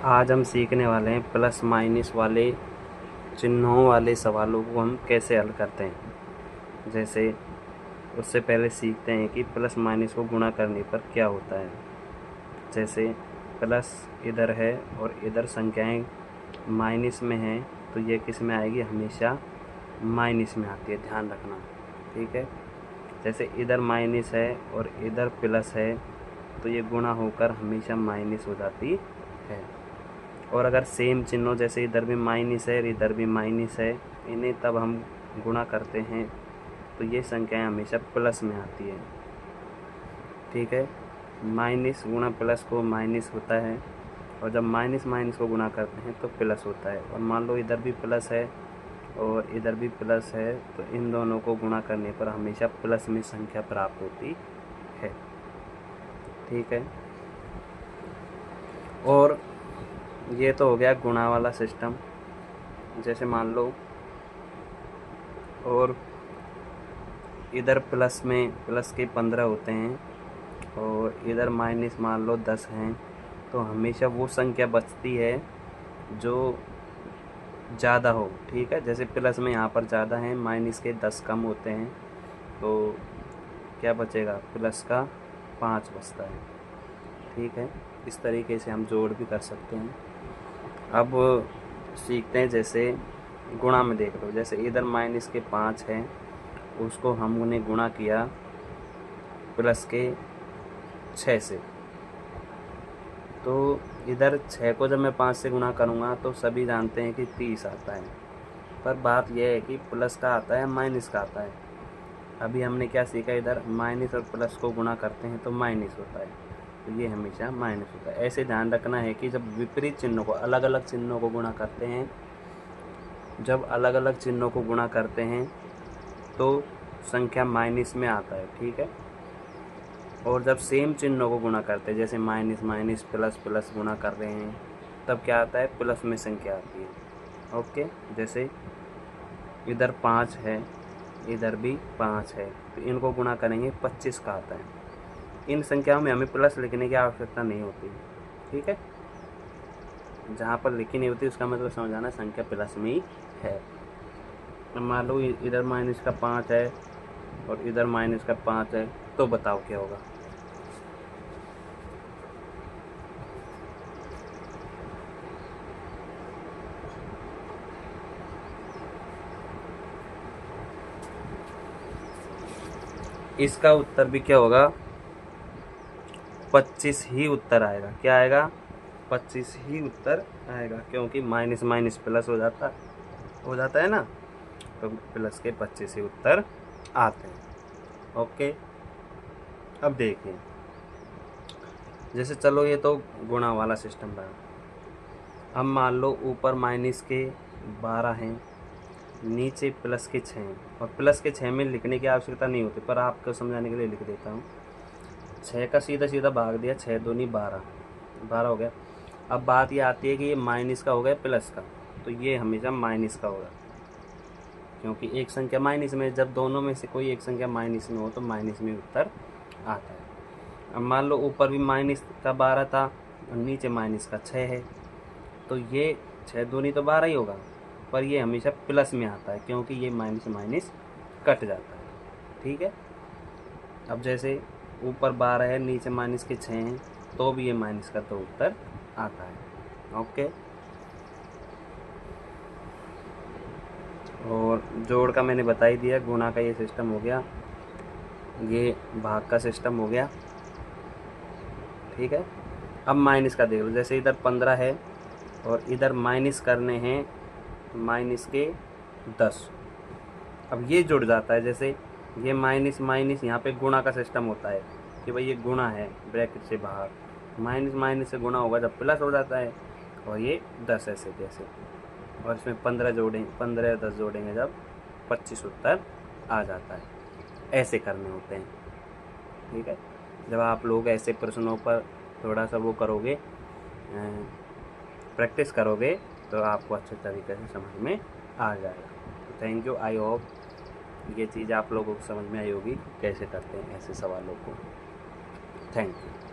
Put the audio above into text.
आज हम सीखने वाले हैं प्लस माइनस वाले चिन्हों वाले सवालों को हम कैसे हल करते हैं। जैसे उससे पहले सीखते हैं कि प्लस माइनस को गुणा करने पर क्या होता है। जैसे प्लस इधर है और इधर संख्याएं माइनस में हैं, तो ये किस में आएगी, हमेशा माइनस में आती है, ध्यान रखना, ठीक है। जैसे इधर माइनस है और इधर प्लस है, तो ये गुणा होकर हमेशा माइनस हो जाती है। और अगर सेम चिन्हों, जैसे इधर भी माइनस है और इधर भी माइनस है, इन्हें तब हम गुणा करते हैं तो ये संख्याएं हमेशा प्लस में आती है, ठीक है। माइनस गुणा प्लस को माइनस होता है, और जब माइनस माइनस को गुणा करते हैं तो प्लस होता है। और मान लो इधर भी प्लस है और इधर भी प्लस है, तो इन दोनों को गुणा करने पर हमेशा प्लस में संख्या प्राप्त होती है, ठीक है। और ये तो हो गया गुणा वाला सिस्टम। जैसे मान लो और इधर प्लस में प्लस के 15 होते हैं और इधर माइनस मान लो 10 हैं, तो हमेशा वो संख्या बचती है जो ज़्यादा हो, ठीक है। जैसे प्लस में यहाँ पर ज़्यादा हैं, माइनस के 10 कम होते हैं, तो क्या बचेगा, प्लस का 5 बचता है, ठीक है। इस तरीके से हम जोड़ भी कर सकते हैं। अब सीखते हैं, जैसे गुणा में देख लो। जैसे इधर माइनस के 5 हैं, उसको हमने गुणा किया प्लस के 6 से, तो इधर 6 को जब मैं 5 से गुणा करूँगा तो सभी जानते हैं कि 30 आता है। पर बात यह है कि प्लस का आता है माइनस का आता है। अभी हमने क्या सीखा, इधर माइनस और प्लस को गुणा करते हैं तो माइनस होता है, तो ये हमेशा माइनस होता है। ऐसे ध्यान रखना है कि जब विपरीत चिन्हों को, अलग अलग चिन्हों को गुणा करते हैं, जब अलग अलग चिन्हों को गुणा करते हैं तो संख्या माइनस में आता है, ठीक है। और जब सेम चिन्हों को गुणा करते हैं, जैसे माइनस माइनस प्लस प्लस गुणा कर रहे हैं, तब क्या आता है, प्लस में संख्या आती है, ओके। जैसे इधर 5 है, इधर भी 5 है, तो इनको गुणा करेंगे 25 का आता है। इन संख्याओं में हमें प्लस लिखने की आवश्यकता नहीं होती, ठीक है। जहाँ पर लिखी नहीं होती उसका मतलब समझाना संख्या प्लस में ही है। मान लो इधर माइनस का 5 है और इधर माइनस का 5 है, तो बताओ क्या होगा। इसका उत्तर भी क्या होगा, 25 ही उत्तर आएगा। क्या आएगा, 25 ही उत्तर आएगा, क्योंकि माइनस माइनस प्लस हो जाता है ना, तो प्लस के 25 ही उत्तर आते हैं, ओके। अब देखिए, जैसे चलो ये तो गुणा वाला सिस्टम रहा। अब मान लो ऊपर माइनस के 12 हैं, नीचे प्लस के 6 हैं, और प्लस के 6 में लिखने की आवश्यकता नहीं होती, पर आपको समझाने के लिए लिख देता हूँ। 6 का सीधा सीधा भाग दिया, 6 दूनी 12, 12 हो गया। अब बात ये आती है कि ये माइनस का हो गया प्लस का, तो ये हमेशा माइनस का होगा, क्योंकि एक संख्या माइनस में, जब दोनों में से कोई एक संख्या माइनस में हो तो माइनस में उत्तर आता है। अब मान लो ऊपर भी माइनस का 12 था और नीचे माइनस का 6 है, तो ये 6 दूनी तो 12 ही होगा, पर ये हमेशा प्लस में आता है, क्योंकि ये माइनस माइनस कट जाता है, ठीक है। अब जैसे ऊपर 12 है, नीचे माइनस के 6 हैं, तो भी ये माइनस का तो उत्तर आता है, ओके। और जोड़ का मैंने बता ही दिया, गुणा का ये सिस्टम हो गया, ये भाग का सिस्टम हो गया, ठीक है। अब माइनस का देख लो। जैसे इधर 15 है और इधर माइनस करने हैं माइनस के 10, अब ये जुड़ जाता है। जैसे ये माइनस माइनस, यहाँ पे गुणा का सिस्टम होता है कि भाई ये गुणा है, ब्रैकेट से बाहर माइनस माइनस से गुणा होगा जब प्लस हो जाता है, और ये 10 ऐसे जैसे, और इसमें 15 जोड़ेंगे, 15 या 10 जोड़ेंगे जब 25 उत्तर आ जाता है। ऐसे करने होते हैं, ठीक है। जब आप लोग ऐसे प्रश्नों पर थोड़ा सा वो करोगे, प्रैक्टिस करोगे, तो आपको अच्छे तरीके से समझ में आ जाएगा। तो थैंक यू, आई होप ये चीज़ आप लोगों को समझ में आई होगी कैसे करते हैं ऐसे सवालों को। Thank you.